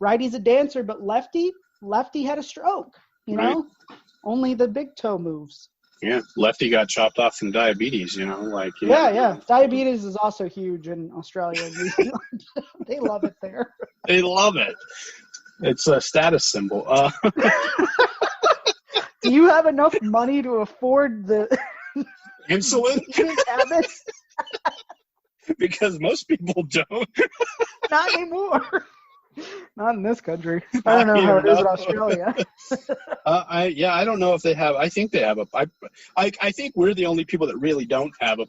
righty's a dancer, but lefty had a stroke, you know? Only the big toe moves. Yeah, lefty got chopped off from diabetes, you know, like. Yeah. Diabetes is also huge in Australia and New Zealand. They love it there. They love it. It's a status symbol. Do you have enough money to afford the insulin? Habits? Because most people don't. Not anymore. Not in this country. I don't know how it is in Australia. I don't know if they have. I think they have I think we're the only people that really don't have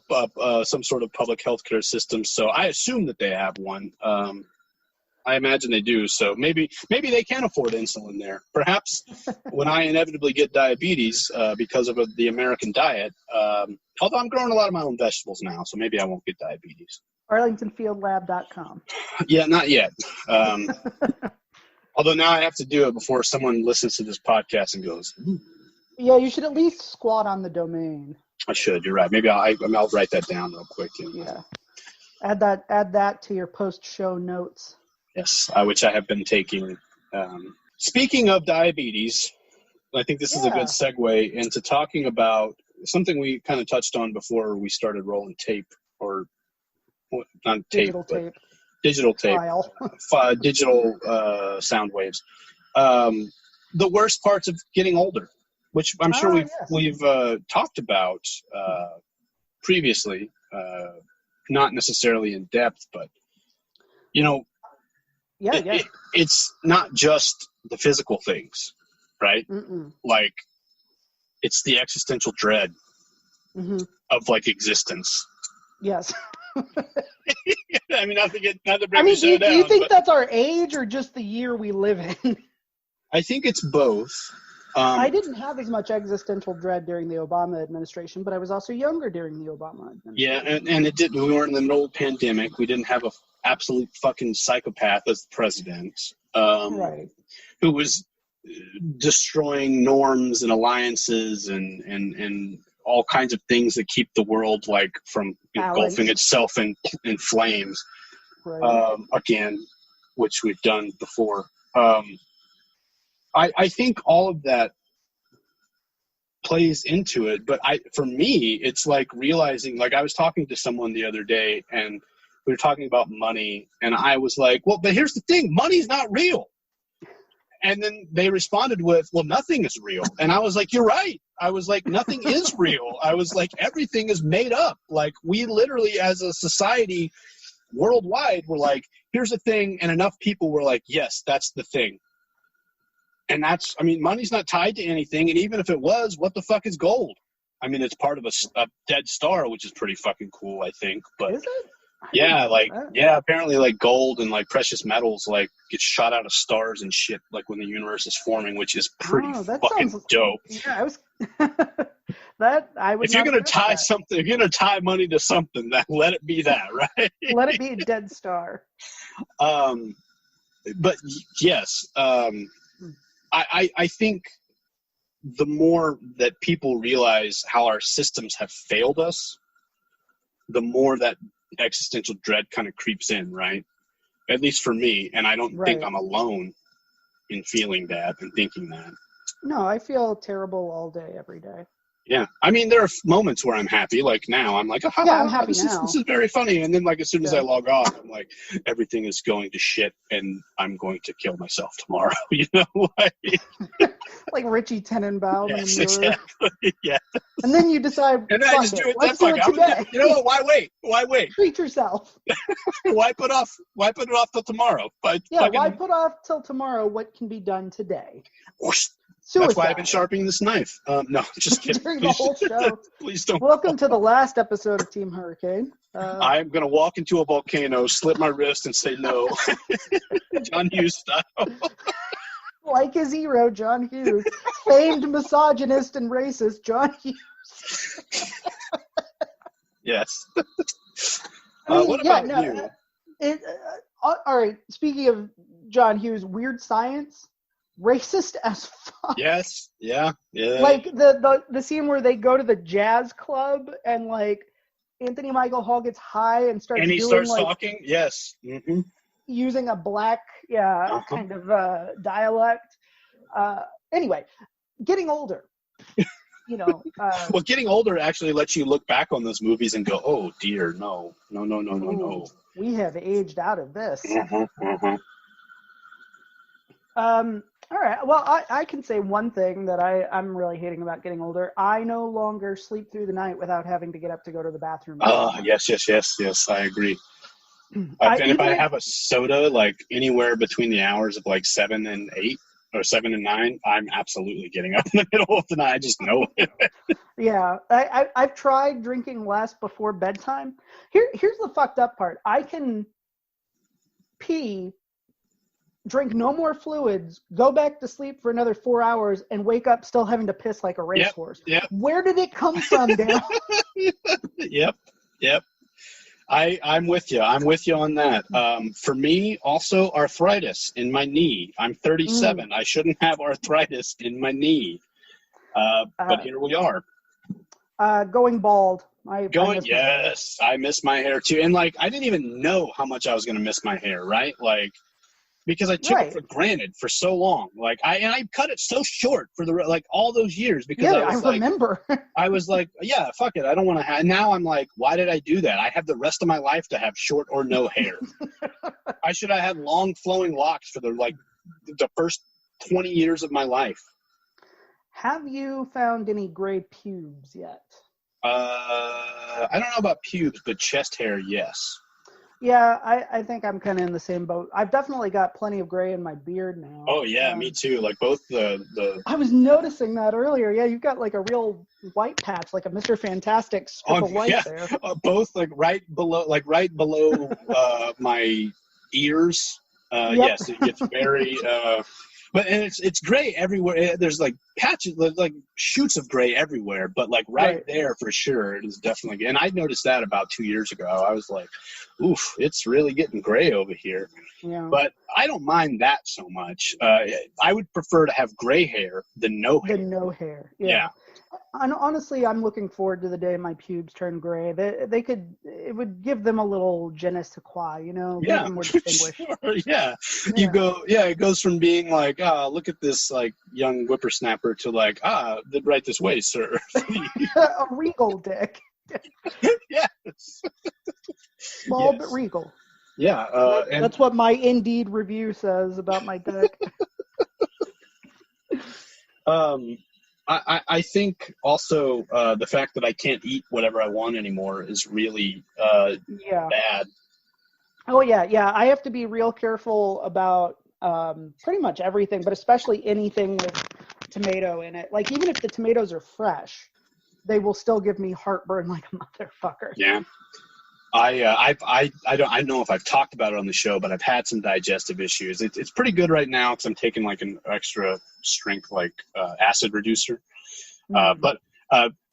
some sort of public health care system. So I assume that they have one. I imagine they do. So maybe they can afford insulin there. Perhaps when I inevitably get diabetes because of the American diet, although I'm growing a lot of my own vegetables now, so maybe I won't get diabetes. ArlingtonFieldLab.com. Yeah, not yet. Although now I have to do it before someone listens to this podcast and goes, "Ooh." Yeah, you should at least squat on the domain. I should. You're right. Maybe I'll write that down real quick. Yeah. Add that to your post-show notes. Yes, which I have been taking. Speaking of diabetes, I think this is a good segue into talking about something we kind of touched on before we started rolling tape, or not tape, digital tape, digital sound waves. The worst parts of getting older, which I'm sure we've talked about previously, not necessarily in depth, but you know. It's not just the physical things, right? Like, it's the existential dread of like existence. Yes. I mean, not to bring the show down. Do you think that's our age or just the year we live in? I think it's both. I didn't have as much existential dread during the Obama administration, but I was also younger during the Obama administration. Yeah, and it did. We weren't in the middle of the pandemic. We didn't have a absolute fucking psychopath as the president, who was destroying norms and alliances and all kinds of things that keep the world like from engulfing itself in flames. Again, which we've done before. I think all of that plays into it, but for me, it's like realizing, like I was talking to someone the other day and we were talking about money, and I was like, well, but here's the thing, money's not real. And then they responded with, well, nothing is real. And I was like, you're right. I was like, nothing is real. I was like, everything is made up. Like, we literally, as a society worldwide, were like, here's the thing. And enough people were like, yes, that's the thing. And money's not tied to anything. And even if it was, what the fuck is gold? I mean, it's part of a dead star, which is pretty fucking cool, I think. But is it? Yeah, apparently like gold and like precious metals like get shot out of stars and shit like when the universe is forming, which is pretty fucking dope. Yeah, I was I would. If you're gonna tie something, if you're gonna tie money to something, then let it be that, right? Let it be a dead star. But yes, I think the more that people realize how our systems have failed us, the more that existential dread kind of creeps in, right? At least for me, and I don't think I'm alone in feeling that and thinking that. No, I feel terrible all day, every day. Yeah, I mean, there are moments where I'm happy. Like now, I'm like, I'm happy now. This is very funny. And then, like, as soon as I log off, I'm like, everything is going to shit, and I'm going to kill myself tomorrow. You know, like Richie Tenenbaum. Yes, exactly. Yeah. And then you decide. And then I just do it. Let's do it today. You know what? Why wait? Why wait? Treat yourself. Why put it off till tomorrow? Why put off till tomorrow what can be done today? Suicide. That's why I've been sharpening this knife. No, just kidding. During the whole show. Please don't. Welcome to the last episode of Team Hurricane. I'm going to walk into a volcano, slit my wrist, and say no. John Hughes style. Like his hero, John Hughes. Famed misogynist and racist, John Hughes. Yes. What about you? All right, speaking of John Hughes, Weird Science. Racist as fuck. Yes. Yeah. Like the scene where they go to the jazz club and like Anthony Michael Hall gets high and starts. And he starts talking. Yes. Mm-hmm. using a black kind of dialect. Anyway, getting older. Well, getting older actually lets you look back on those movies and go, oh dear, no. We have aged out of this. All right. Well, I can say one thing that I'm really hating about getting older. I no longer sleep through the night without having to get up to go to the bathroom. Yes. I agree. And if I have a soda, like anywhere between the hours of like 7 and 8 or 7 and 9, I'm absolutely getting up in the middle of the night. I just know it. Yeah. I've tried drinking less before bedtime. Here's the fucked up part. I can pee, drink no more fluids, go back to sleep for another 4 hours, and wake up still having to piss like a racehorse. Yep. Where did it come from, Dale? Yep. I'm with you. I'm with you on that. For me, also arthritis in my knee. I'm 37. I shouldn't have arthritis in my knee. But here we are. Going bald. I miss my hair too. And like, I didn't even know how much I was going to miss my hair, right? Like, because I took it for granted for so long. Like I cut it so short for all those years because I remember. I was like, yeah, fuck it. I don't want to have. Now I'm like, why did I do that? I have the rest of my life to have short or no hair. I should have had long flowing locks for the first 20 years of my life. Have you found any gray pubes yet? I don't know about pubes, but chest hair, yes. Yeah, I think I'm kind of in the same boat. I've definitely got plenty of gray in my beard now. Oh, yeah, me too. Like both the... I was noticing that earlier. Yeah, you've got like a real white patch, like a Mr. Fantastic strip of white there. Both right below my ears. Yep. Yes, it gets very... But and it's gray everywhere. There's like patches, like shoots of gray everywhere. But like right there for sure, it is definitely. And I noticed that about 2 years ago. I was like, "Oof, it's really getting gray over here." Yeah. But I don't mind that so much. I would prefer to have gray hair than no hair. Yeah. And honestly, I'm looking forward to the day my pubes turn gray. It would give them a little je ne sais quoi, give them more distinguished. Sure, yeah. It goes from being like, look at this like young whippersnapper to like, right this way, sir. A regal dick. Yes. Small but regal. Yeah. That's what my Indeed review says about my dick. I think also the fact that I can't eat whatever I want anymore is really bad. Oh, yeah. I have to be real careful about pretty much everything, but especially anything with tomato in it. Like, even if the tomatoes are fresh, they will still give me heartburn like a motherfucker. Yeah. I don't know if I've talked about it on the show, but I've had some digestive issues. It's pretty good right now because I'm taking like an extra strength acid reducer. But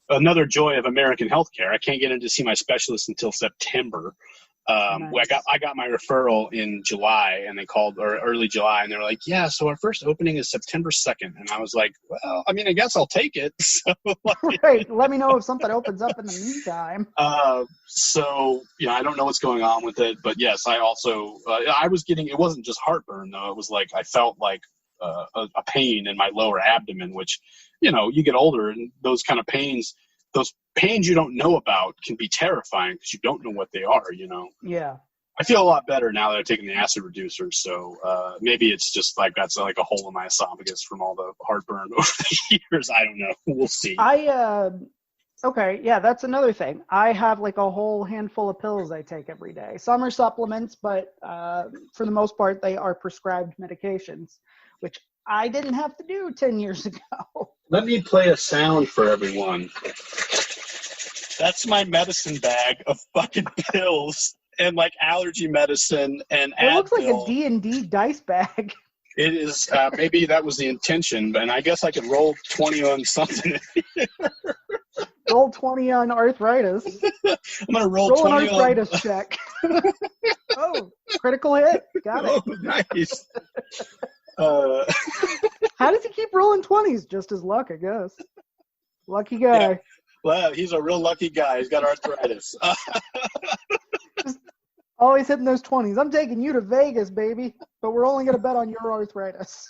another joy of American healthcare, I can't get in to see my specialist until September. Nice. I got my referral in July, and they called early July, and they were like, "Yeah, so our first opening is September 2nd." And I was like, "Well, I mean, I guess I'll take it." So, right. Let me know if something opens up in the meantime. So I don't know what's going on with it, but yes, I also I was getting. It wasn't just heartburn though. It was like I felt like a pain in my lower abdomen, which you get older, and those kind of pains. Those pains you don't know about can be terrifying because you don't know what they are, Yeah. I feel a lot better now that I've taken the acid reducer, so maybe it's just like that's like a hole in my esophagus from all the heartburn over the years. I don't know. We'll see. Okay, yeah, that's another thing. I have like a whole handful of pills I take every day. Some are supplements, but for the most part, they are prescribed medications, which I didn't have to do 10 years ago. Let me play a sound for everyone. That's my medicine bag of fucking pills and like allergy medicine and Advil. It looks like a D&D dice bag. It is. Maybe that was the intention, but I guess I could roll 20 on something. Roll 20 on arthritis. I'm going to roll an arthritis check. Oh, critical hit. Got it. Oh, nice. How does he keep rolling 20s? Just his luck, I guess. Lucky guy. Yeah. Well, he's a real lucky guy. He's got arthritis. Always hitting those 20s. I'm taking you to Vegas, baby, but we're only going to bet on your arthritis.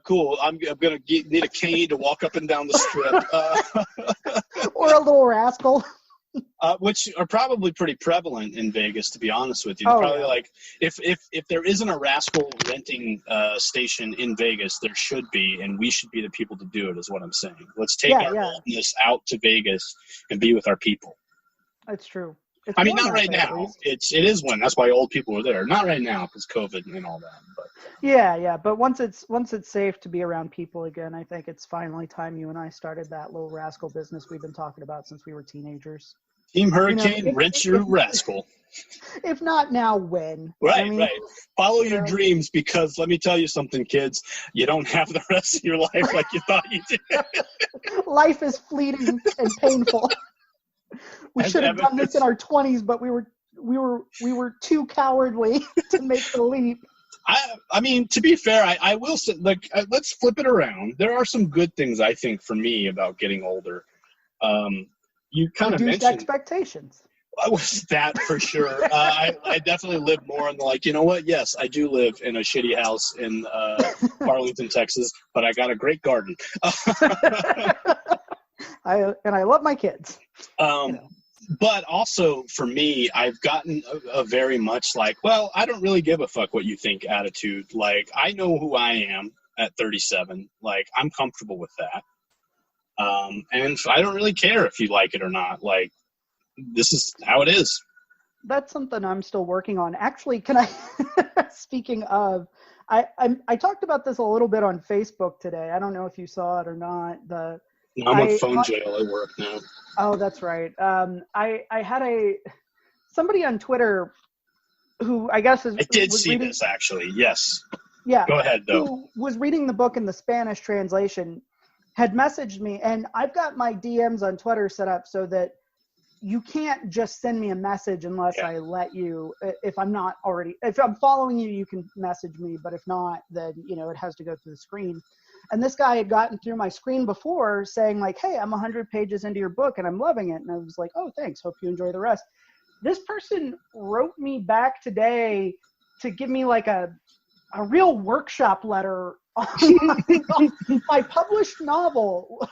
Cool. I'm going to need a cane to walk up and down the strip. Or a little rascal. Which are probably pretty prevalent in Vegas, to be honest with you. Oh, Probably yeah. like if there isn't a rascal renting station in Vegas, there should be, and we should be the people to do it. Is what I'm saying. Let's take our boldness out to Vegas and be with our people. That's true. I mean, not right now. It is when. That's why old people are there. Not right now because COVID and all that. But yeah. But once it's safe to be around people again, I think it's finally time you and I started that little rascal business we've been talking about since we were teenagers. Team Hurricane, rent your rascal. If not now, when? Right, right. Follow your dreams, because let me tell you something, kids. You don't have the rest of your life like you thought you did. Life is fleeting and painful. We should have done this in our 20s, but we were too cowardly to make the leap. I mean, to be fair, I will say, like, let's flip it around. There are some good things, I think, for me about getting older. You kind of mentioned expectations. Was that for sure? I definitely live more in the, like, you know what? Yes, I do live in a shitty house in Arlington, Texas, but I got a great garden. I love my kids. But also for me, I've gotten a very much like, well, I don't really give a fuck what you think attitude. Like, I know who I am at 37. Like, I'm comfortable with that. And I don't really care if you like it or not. Like, this is how it is. That's something I'm still working on. Actually, can I, speaking of, I talked about this a little bit on Facebook today. I don't know if you saw it or not. I'm on phone jail at work now. Oh, that's right. I had somebody on Twitter who I guess is. I did see this, actually. Yes. Yeah. Go ahead, though. Who was reading the book in the Spanish translation, had messaged me, and I've got my DMs on Twitter set up so that you can't just send me a message unless I let you. If I'm following you, you can message me, but if not, then, it has to go through the screen. And this guy had gotten through my screen before saying, like, hey, I'm 100 pages into your book and I'm loving it. And I was like, oh, thanks. Hope you enjoy the rest. This person wrote me back today to give me like a real workshop letter on my published novel.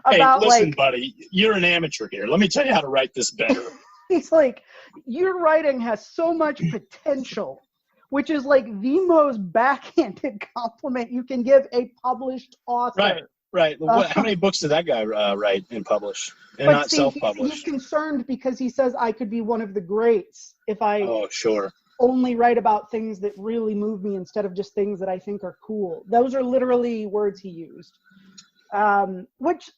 About, hey, listen, buddy, you're an amateur here. Let me tell you how to write this better. He's like, your writing has so much potential, which is like the most backhanded compliment you can give a published author. Right. How many books did that guy write and publish? And not self-publish? He's concerned because he says I could be one of the greats if I only write about things that really move me instead of just things that I think are cool. Those are literally words he used. Which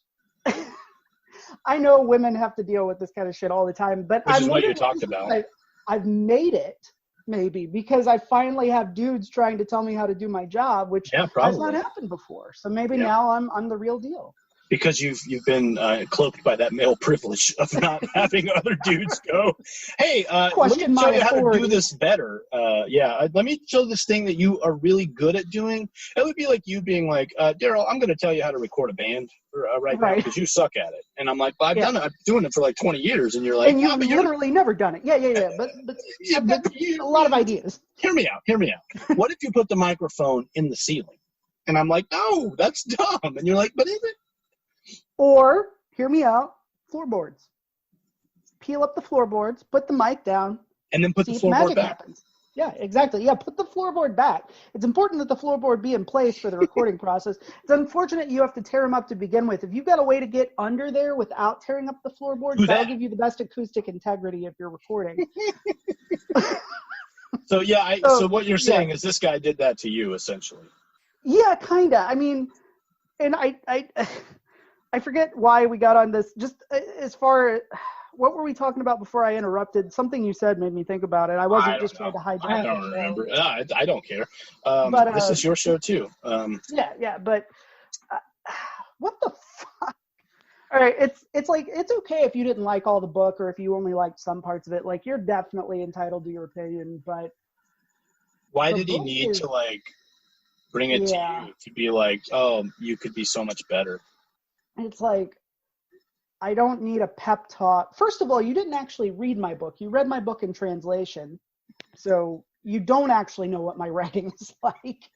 I know women have to deal with this kind of shit all the time, but which is what you talked about. I've made it, maybe, because I finally have dudes trying to tell me how to do my job, which has not happened before. So maybe now I'm the real deal. Because you've been cloaked by that male privilege of not having other dudes go, hey, let me show you how to do this better. Let me show this thing that you are really good at doing. It would be like you being like, Daryl, I'm going to tell you how to record a band right now because you suck at it. And I'm like, well, I've done it. I've been doing it for like 20 years. And you're like, and you've literally never done it. Yeah. But I've got a lot of ideas. Hear me out. What if you put the microphone in the ceiling? And I'm like, no, that's dumb. And you're like, but is it? Or, hear me out, floorboards. Peel up the floorboards, put the mic down, and then put the floorboard back. Happens. Yeah, exactly. Yeah, put the floorboard back. It's important that the floorboard be in place for the recording process. It's unfortunate you have to tear them up to begin with. If you've got a way to get under there without tearing up the floorboard, that'll give you the best acoustic integrity if you're recording. So what you're saying is this guy did that to you, essentially. Yeah, kind of. I mean, and I forget why we got on this. Just as far as what were we talking about before I interrupted? Something you said made me think about it. I wasn't just trying to hijack it. I don't remember. I don't care. But this is your show too. But what the fuck? All right, it's like it's okay if you didn't like all the book or if you only liked some parts of it. Like, you're definitely entitled to your opinion. But why did he need to like bring it to you to be like, oh, you could be so much better? It's like, I don't need a pep talk. First of all, you didn't actually read my book. You read my book in translation. So you don't actually know what my writing is like.